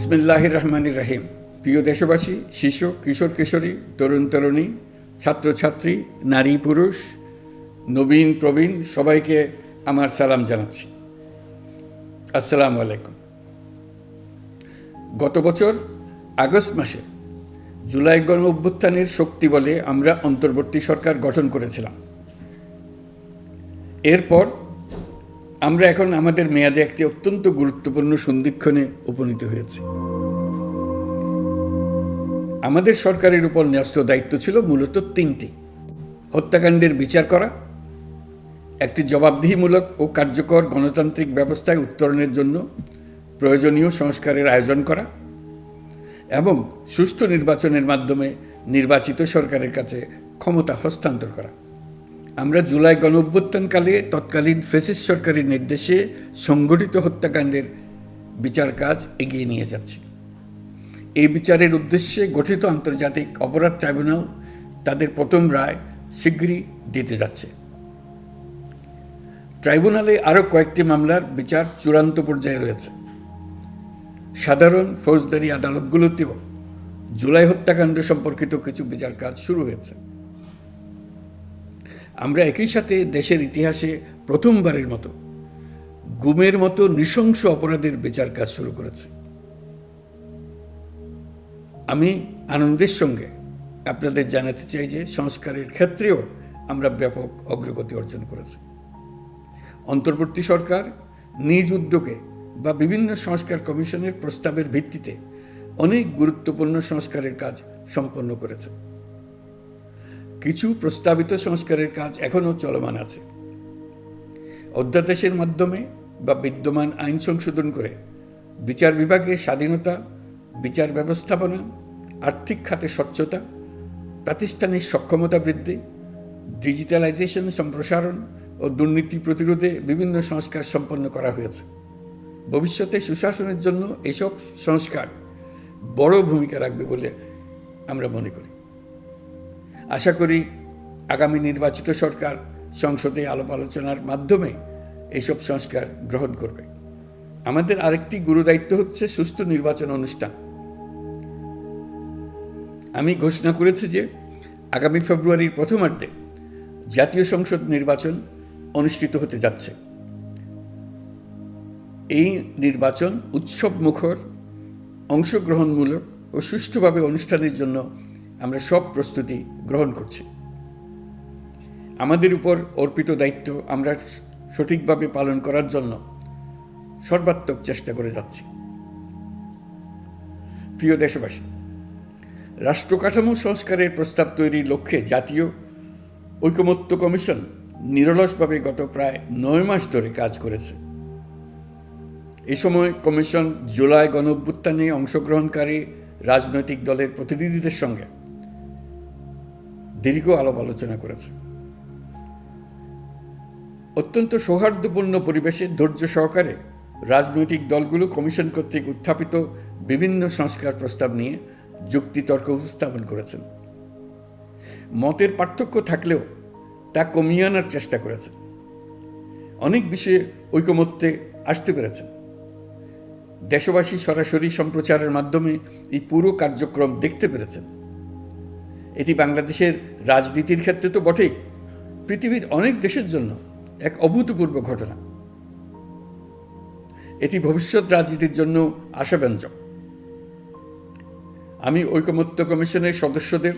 বিসমিল্লাহির রহমানির রহিম। প্রিয় দেশবাসী, শিশু, কিশোর কিশোরী, তরুণ তরুণী, ছাত্রছাত্রী, নারী পুরুষ, নবীন প্রবীণ সবাইকে আমার সালাম জানাচ্ছি। আসসালামু আলাইকুম। গত বছর আগস্ট মাসে জুলাই গণ অভ্যুত্থানের শক্তি বলে আমরা অন্তর্বর্তী সরকার গঠন করেছিলাম। এরপর আমরা এখন আমাদের মেয়াদে একটি অত্যন্ত গুরুত্বপূর্ণ সন্ধিক্ষণে উপনীত হয়েছি। আমাদের সরকারের উপর ন্যস্ত দায়িত্ব ছিল মূলত তিনটি: হত্যাকাণ্ডের বিচার করা, একটি জবাবদিহিমূলক ও কার্যকর গণতান্ত্রিক ব্যবস্থায় উত্তরণের জন্য প্রয়োজনীয় সংস্কারের আয়োজন করা এবং সুষ্ঠু নির্বাচনের মাধ্যমে নির্বাচিত সরকারের কাছে ক্ষমতা হস্তান্তর করা। আমরা জুলাই গণ অভ্যুত্থানকালে তৎকালীন ফ্যাসিস্ট সরকারের নির্দেশে সংগঠিত হত্যাকাণ্ডের বিচার কাজ এগিয়ে নিয়ে যাচ্ছি। এই বিচারের উদ্দেশ্যে গঠিত আন্তর্জাতিক অপরাধ ট্রাইব্যুনাল তাদের প্রথম রায় শীঘ্রই দিতে যাচ্ছে। ট্রাইব্যুনালে আরও কয়েকটি মামলার বিচার চূড়ান্ত পর্যায়ে রয়েছে। সাধারণ ফৌজদারি আদালতগুলোতেও জুলাই হত্যাকাণ্ড সম্পর্কিত কিছু বিচার কাজ শুরু হয়েছে। আমরা একই সাথে দেশের ইতিহাসে প্রথমবারের মতো গুমের মতো নৃশংস অপরাধের বিচার কাজ শুরু করেছি। আমি আনন্দের সঙ্গে আপনাদের জানাতে চাই যে সংস্কারের ক্ষেত্রেও আমরা ব্যাপক অগ্রগতি অর্জন করেছি। অন্তর্বর্তী সরকার নিজ উদ্যোগে বা বিভিন্ন সংস্কার কমিশনের প্রস্তাবের ভিত্তিতে অনেক গুরুত্বপূর্ণ সংস্কারের কাজ সম্পন্ন করেছে। কিছু প্রস্তাবিত সংস্কারের কাজ এখনও চলমান আছে। অধ্যাদেশের মাধ্যমে বা বিদ্যমান আইন সংশোধন করে বিচার বিভাগের স্বাধীনতা, বিচার ব্যবস্থাপনা, আর্থিক খাতে স্বচ্ছতা, প্রাতিষ্ঠানিক সক্ষমতা বৃদ্ধি, ডিজিটালাইজেশন সম্প্রসারণ ও দুর্নীতি প্রতিরোধে বিভিন্ন সংস্কার সম্পন্ন করা হয়েছে। ভবিষ্যতে সুশাসনের জন্য এসব সংস্কার বড় ভূমিকা রাখবে বলে আমরা মনে করি। আশা করি আগামী নির্বাচিত সরকার সংসদে আলাপ আলোচনার মাধ্যমে এইসব সংস্কার গ্রহণ করবে। আমাদের আরেকটি গুরুদায়িত্ব হচ্ছে সুষ্ঠু নির্বাচন অনুষ্ঠান। আমি ঘোষণা করেছি যে আগামী ফেব্রুয়ারির প্রথমার্ধে জাতীয় সংসদ নির্বাচন অনুষ্ঠিত হতে যাচ্ছে। এই নির্বাচন উৎসব মুখর, অংশগ্রহণমূলক ও সুষ্ঠুভাবে অনুষ্ঠানের জন্য আমরা সব প্রস্তুতি গ্রহণ করছি। আমাদের উপর অর্পিত দায়িত্ব আমরা সঠিকভাবে পালন করার জন্য সর্বাত্মক চেষ্টা করে যাচ্ছি। প্রিয় দেশবাসী, রাষ্ট্র কাঠামো সংস্কারের প্রস্তাব তৈরির লক্ষ্যে জাতীয় ঐকমত্য কমিশন নিরলসভাবে গত প্রায় 9 মাস ধরে কাজ করেছে। এই সময় কমিশন জুলাই গণ অভ্যুত্থানে অংশগ্রহণকারী রাজনৈতিক দলের প্রতিনিধিদের সঙ্গে দীর্ঘ আলাপ আলোচনা করেছে। অত্যন্ত সৌহার্দ্যপূর্ণ পরিবেশে ধৈর্য সহকারে রাজনৈতিক দলগুলো কমিশন কর্তৃক উত্থাপিত বিভিন্ন সংস্কার প্রস্তাব নিয়ে যুক্তিতর্ক উপস্থাপন করেছেন। মতের পার্থক্য থাকলেও তা কমিয়ে আনার চেষ্টা করেছেন। অনেক বিষয়ে ঐকমত্যে আসতে পেরেছেন। দেশবাসী সরাসরি সম্প্রচারের মাধ্যমে এই পুরো কার্যক্রম দেখতে পেরেছেন। এটি বাংলাদেশের রাজনীতির ক্ষেত্রে তো বটেই, পৃথিবীর অনেক দেশের জন্য এক অভূতপূর্ব ঘটনা। এটি ভবিষ্যৎ রাজনীতির জন্য আশাব্যঞ্জক। আমি ঐকমত্য কমিশনের সদস্যদের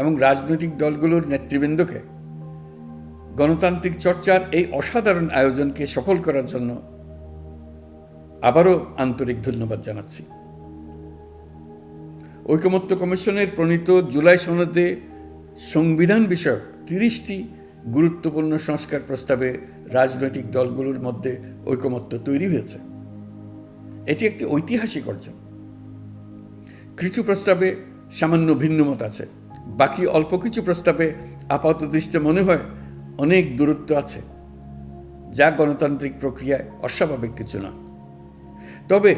এবং রাজনৈতিক দলগুলোর নেতৃবৃন্দকে গণতান্ত্রিক চর্চার এই অসাধারণ আয়োজনকে সফল করার জন্য আবারও আন্তরিক ধন্যবাদ জানাচ্ছি। ঐকমত্য কমিশনের প্রণীত জুলাই সনদে সংবিধান বিষয়ক 30টি গুরুত্বপূর্ণ সংস্কার প্রস্তাবে রাজনৈতিক দলগুলোর মধ্যে ঐকমত্য তৈরি হয়েছে। এটি একটি ঐতিহাসিক অর্জন। কিছু প্রস্তাবে সামান্য ভিন্নমত আছে, বাকি অল্প কিছু প্রস্তাবে আপাতদৃষ্টে মনে হয় অনেক দূরত্ব আছে, যা গণতান্ত্রিক প্রক্রিয়ায় অস্বাভাবিক কিছু না। তবে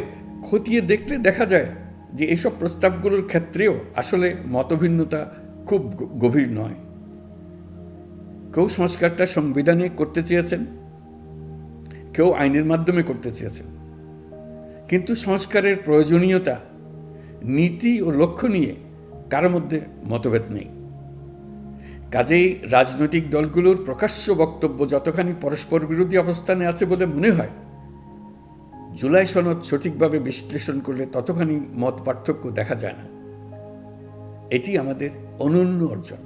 খতিয়ে দেখলে দেখা যায় যে এসব প্রস্তাবগুলোর ক্ষেত্রেও আসলে মতভিন্নতা খুব গভীর নয়। কেউ সংস্কারটা সংবিধানে করতে চেয়েছেন, কেউ আইনের মাধ্যমে করতে চেয়েছেন, কিন্তু সংস্কারের প্রয়োজনীয়তা, নীতি ও লক্ষ্য নিয়ে কারো মধ্যে মতভেদ নেই। কাজেই রাজনৈতিক দলগুলোর প্রকাশ্য বক্তব্য যতখানি পরস্পর বিরোধী অবস্থানে আছে বলে মনে হয়, জুলাই সনদ সঠিকভাবে বিশ্লেষণ করলে ততখানি মত পার্থক্য দেখা যায় না। এটি আমাদের অনন্য অর্জন।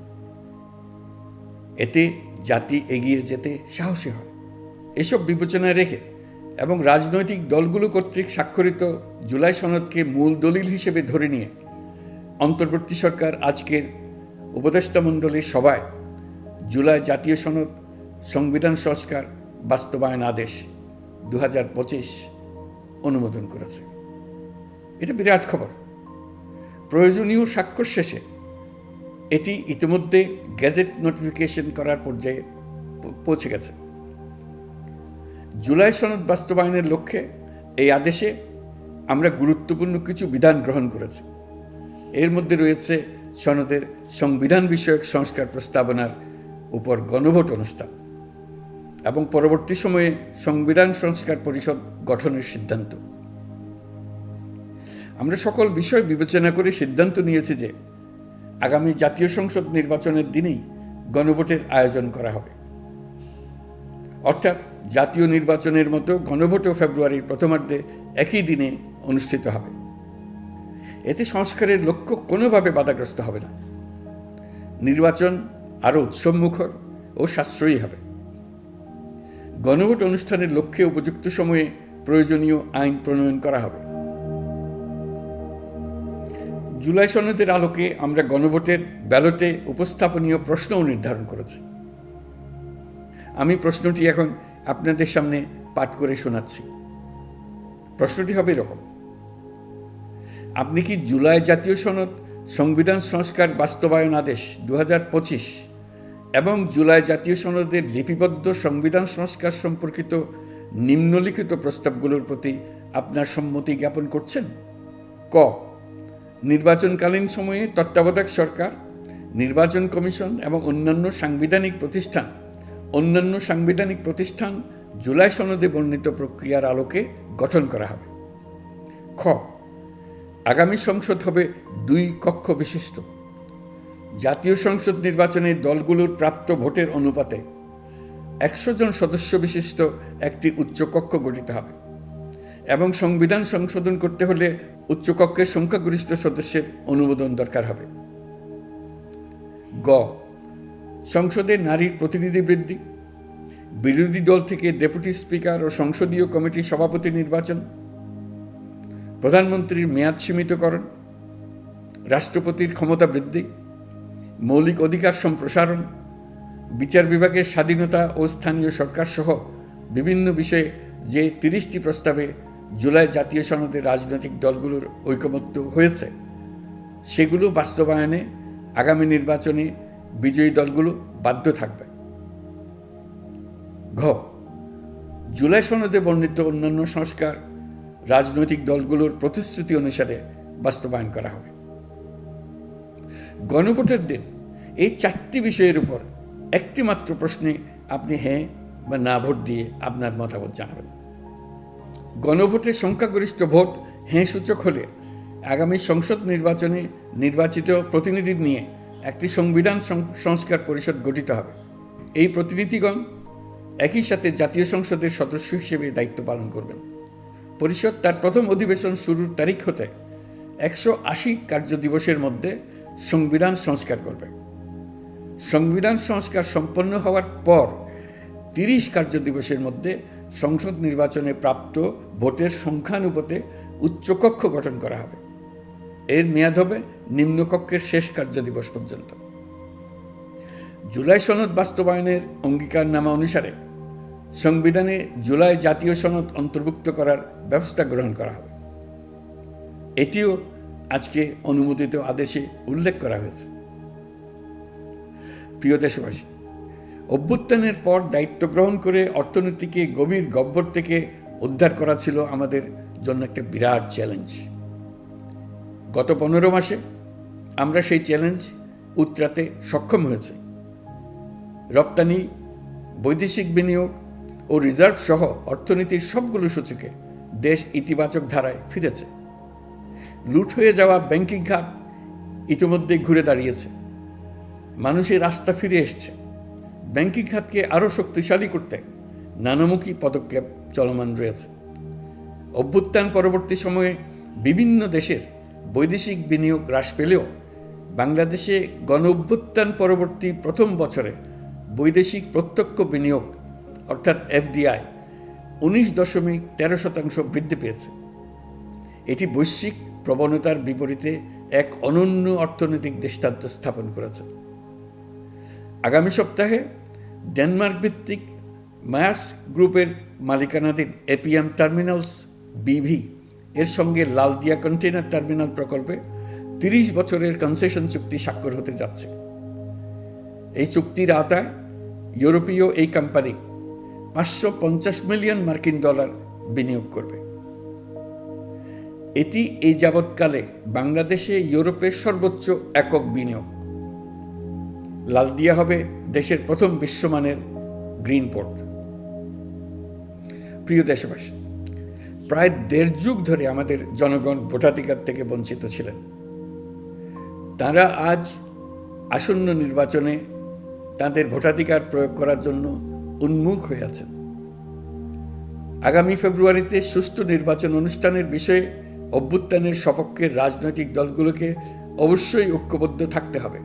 এতে জাতি এগিয়ে যেতে সাহসী হয়। এসব বিবেচনায় রেখে এবং রাজনৈতিক দলগুলো কর্তৃক স্বাক্ষরিত জুলাই সনদকে মূল দলিল হিসেবে ধরে নিয়ে অন্তর্বর্তী সরকার আজকের উপদেষ্টা মণ্ডলীর সভায় জুলাই জাতীয় সনদ সংবিধান সংস্কার বাস্তবায়ন আদেশ 2025 অনুমোদন করেছে। এটা বিরাট খবর। প্রয়োজনীয় স্বাক্ষর শেষে এটি ইতিমধ্যে গেজেট নোটিফিকেশন করার পর্যায়ে পৌঁছে গেছে। জুলাই সনদ বাস্তবায়নের লক্ষ্যে এই আদেশে আমরা গুরুত্বপূর্ণ কিছু বিধান গ্রহণ করেছি। এর মধ্যে রয়েছে সনদের সংবিধান বিষয়ক সংস্কার প্রস্তাবনার উপর গণভোট অনুষ্ঠান এবং পরবর্তী সময়ে সংবিধান সংস্কার পরিষদ গঠনের সিদ্ধান্ত। আমরা সকল বিষয় বিবেচনা করে সিদ্ধান্ত নিয়েছি যে আগামী জাতীয় সংসদ নির্বাচনের দিনেই গণভোটের আয়োজন করা হবে। অর্থাৎ জাতীয় নির্বাচনের মতো গণভোটও ফেব্রুয়ারির প্রথমার্ধে একই দিনে অনুষ্ঠিত হবে। এতে সংস্কারের লক্ষ্য কোনোভাবে বাধাগ্রস্ত হবে না। নির্বাচন আরও উৎসবমুখর ও সাশ্রয়ী হবে। গণভোট অনুষ্ঠানের লক্ষ্যে উপযুক্ত সময়ে প্রয়োজনীয় আইন প্রণয়ন করা হবে। জুলাই সনদের আলোকে আমরা গণভোটের ব্যালটে উপস্থাপনীয় প্রশ্নও নির্ধারণ করেছি। আমি প্রশ্নটি এখন আপনাদের সামনে পাঠ করে শোনাচ্ছি। প্রশ্নটি হবে এরকম: আপনি কি জুলাই জাতীয় সনদ সংবিধান সংস্কার বাস্তবায়ন আদেশ 2025 এবং জুলাই জাতীয় সনদের লিপিবদ্ধ সংবিধান সংস্কার সম্পর্কিত নিম্নলিখিত প্রস্তাবগুলোর প্রতি আপনার সম্মতি জ্ঞাপন করছেন? ক, নির্বাচনকালীন সময়ে তত্ত্বাবধায়ক সরকার, নির্বাচন কমিশন এবং অন্যান্য সাংবিধানিক প্রতিষ্ঠান জুলাই সনদে বর্ণিত প্রক্রিয়ার আলোকে গঠন করা হবে। খ, আগামী সংসদ হবে 2 কক্ষ বিশিষ্ট। জাতীয় সংসদ নির্বাচনে দলগুলোর প্রাপ্ত ভোটের অনুপাতে 100 জন সদস্য বিশিষ্ট একটি উচ্চকক্ষ গঠিত হবে এবং সংবিধান সংশোধন করতে হলে উচ্চকক্ষের সংখ্যাগরিষ্ঠ সদস্যের অনুমোদন দরকার হবে। গ, সংসদে নারীর প্রতিনিধি বৃদ্ধি, বিরোধী দল থেকে ডেপুটি স্পিকার ও সংসদীয় কমিটির সভাপতি নির্বাচন, প্রধানমন্ত্রীর মেয়াদ সীমিতকরণ, রাষ্ট্রপতির ক্ষমতা বৃদ্ধি, মৌলিক অধিকার সম্প্রসারণ, বিচার বিভাগের স্বাধীনতা ও স্থানীয় সরকার সহ বিভিন্ন বিষয়ে যে 30টি প্রস্তাবে জুলাই জাতীয় সনদে রাজনৈতিক দলগুলোর ঐকমত্য হয়েছে, সেগুলো বাস্তবায়নে আগামী নির্বাচনে বিজয়ী দলগুলো বাধ্য থাকবে। ঘ, জুলাই সনদে বর্ণিত অন্যান্য সংস্কার রাজনৈতিক দলগুলোর প্রতিশ্রুতি অনুসারে বাস্তবায়ন করা হবে। গণভোটের দিন এই 4টি বিষয়ের উপর একটি মাত্র প্রশ্নে আপনি হ্যাঁ বা না ভোট দিয়ে আপনার মতামত জানাবেন। গণভোটের সংখ্যাগরিষ্ঠ ভোট হ্যাঁ সূচক হলে আগামী সংসদ নির্বাচনে নির্বাচিত প্রতিনিধি নিয়ে একটি সংবিধান সংস্কার পরিষদ গঠিত হবে। এই প্রতিনিধিগণ একই সাথে জাতীয় সংসদের সদস্য হিসেবে দায়িত্ব পালন করবেন। পরিষদ তার প্রথম অধিবেশন শুরুর তারিখ হতে 180 কার্যদিবসের মধ্যে সংবিধান সংস্কার করবে। সংবিধান সংস্কার সম্পন্ন হওয়ার পর 30 কার্যদিবসের মধ্যে সংসদ নির্বাচনে প্রাপ্ত ভোটের সংখ্যানুপাতে উচ্চকক্ষ গঠন করা হবে। এর মেয়াদ হবে নিম্নকক্ষের শেষ কার্যদিবস পর্যন্ত। জুলাই সনদ বাস্তবায়নের অঙ্গীকারনামা অনুসারে সংবিধানে জুলাই জাতীয় সনদ অন্তর্ভুক্ত করার ব্যবস্থা গ্রহণ করা হবে। এটিও আজকে অনুমোদিত আদেশে উল্লেখ করা হয়েছে। প্রিয় দেশবাসী, অভ্যুত্থানের পর দায়িত্ব গ্রহণ করে অর্থনীতিকে গভীর গহ্বর থেকে উদ্ধার করা ছিল আমাদের জন্য একটা বিরাট চ্যালেঞ্জ। গত 15 মাসে আমরা সেই চ্যালেঞ্জ উতরাতে সক্ষম হয়েছে। রপ্তানি, বৈদেশিক বিনিয়োগ ও রিজার্ভ সহ অর্থনীতির সবগুলো সূচকে দেশ ইতিবাচক ধারায় ফিরেছে। লুট হয়ে যাওয়া ব্যাংকিং খাত ইতিমধ্যে ঘুরে দাঁড়িয়েছে, মানুষের আস্থা ফিরে এসছে। ব্যাংকিং খাতকে আরও শক্তিশালী করতে নানামুখী পদক্ষেপ চলমান রয়েছে। অভ্যুত্থান পরবর্তী সময়ে বিভিন্ন দেশের বৈদেশিক বিনিয়োগ হ্রাস পেলেও বাংলাদেশে গণ অভ্যুত্থান পরবর্তী প্রথম বছরে বৈদেশিক প্রত্যক্ষ বিনিয়োগ অর্থাৎ এফডিআই 19.13% বৃদ্ধি পেয়েছে। এটি বৈশ্বিক প্রবণতার বিপরীতে এক অনন্য অর্থনৈতিক দৃষ্টান্ত স্থাপন করেছে। আগামী সপ্তাহে ডেনমার্ক ভিত্তিক মায়ার্স গ্রুপের মালিকানাধীন এপিএম টার্মিনালস বিভি এর সঙ্গে লালদিয়া কন্টেইনার টার্মিনাল প্রকল্পে 30 বছরের কনসেশন চুক্তি স্বাক্ষর হতে যাচ্ছে। এই চুক্তির আওতায় ইউরোপীয় এই কোম্পানি $550 মিলিয়ন বিনিয়োগ করবে। এটি এই যাবৎকালে বাংলাদেশে ইউরোপের সর্বোচ্চ একক বিনিয়োগ। লালদিয়া হবে দেশের প্রথম বিশ্বমানের গ্রিন পোর্ট। প্রিয় দেশবাসী, প্রায় 1.5 যুগ ধরে আমাদের জনগণ ভোটাধিকার থেকে বঞ্চিত ছিলেন। তারা আজ আসন্ন নির্বাচনে তাদের ভোটাধিকার প্রয়োগ করার জন্য উন্মুখ হয়ে আছেন। আগামী ফেব্রুয়ারিতে সুষ্ঠু নির্বাচন অনুষ্ঠানের বিষয়ে অভ্যুত্থানের সপক্ষে রাজনৈতিক দলগুলোকে অবশ্যই ঐক্যবদ্ধ থাকতে হবে।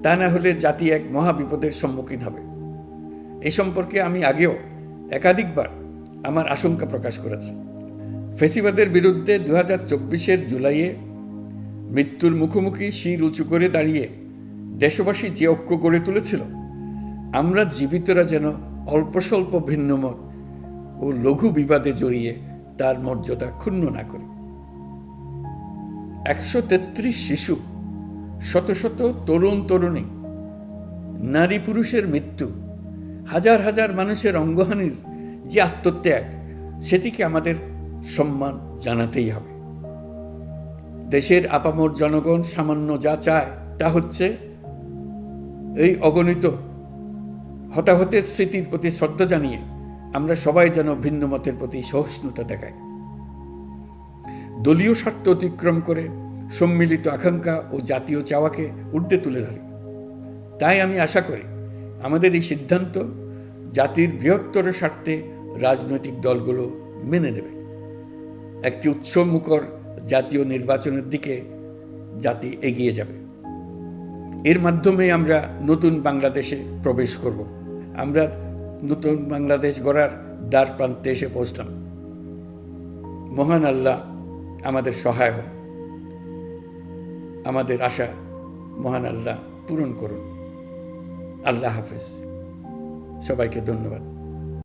তা না হলে জাতি এক মহাবিপদের সম্মুখীন হবে। এই সম্পর্কে আমি আগেও একাধিকবার আমার আশঙ্কা প্রকাশ করেছি। ফ্যাসিবাদের বিরুদ্ধে 2024 জুলাইয়ে মৃত্যুর মুখোমুখি শির উঁচু করে দাঁড়িয়ে দেশবাসী যে ঐক্য গড়ে তুলেছিল, আমরা জীবিতরা যেন অল্প স্বল্প ভিন্নমত ও লঘু বিবাদে জড়িয়ে তার মর্যাদা ক্ষুণ্ণ না করি। 133 শিশু, শত শত তরুণ তরুণী, নারী পুরুষের মৃত্যু, হাজার হাজার মানুষের অঙ্গহানির যে আত্মত্যাগ, সেটিকে আমাদের সম্মান জানাতেই হবে। দেশের আপামর জনগণ সামান্য যা চায় তা হচ্ছে এই অগণিত হতাহতের স্মৃতির প্রতি শ্রদ্ধা জানিয়ে আমরা সবাই যেন ভিন্ন মতের প্রতি সহিষ্ণুতা দেখাই, দলীয় স্বার্থ অতিক্রম করে সম্মিলিত আকাঙ্ক্ষা ও জাতীয় চাওয়াকে ঊর্ধ্বে তুলে ধরি। তাই আমি আশা করি আমাদের এই সিদ্ধান্ত জাতির বৃহত্তর স্বার্থে রাজনৈতিক দলগুলো মেনে নেবে। একটি উৎসবমুখর জাতীয় নির্বাচনের দিকে জাতি এগিয়ে যাবে। এর মাধ্যমে আমরা নতুন বাংলাদেশে প্রবেশ করব। আমরা নতুন বাংলাদেশ গড়ার দ্বার প্রান্তে এসে পৌঁছলাম। মহান আল্লাহ আমাদের সহায় হন। আমাদের আশা মহান আল্লাহ পূরণ করুন। আল্লাহ হাফেজ। সবাইকে ধন্যবাদ।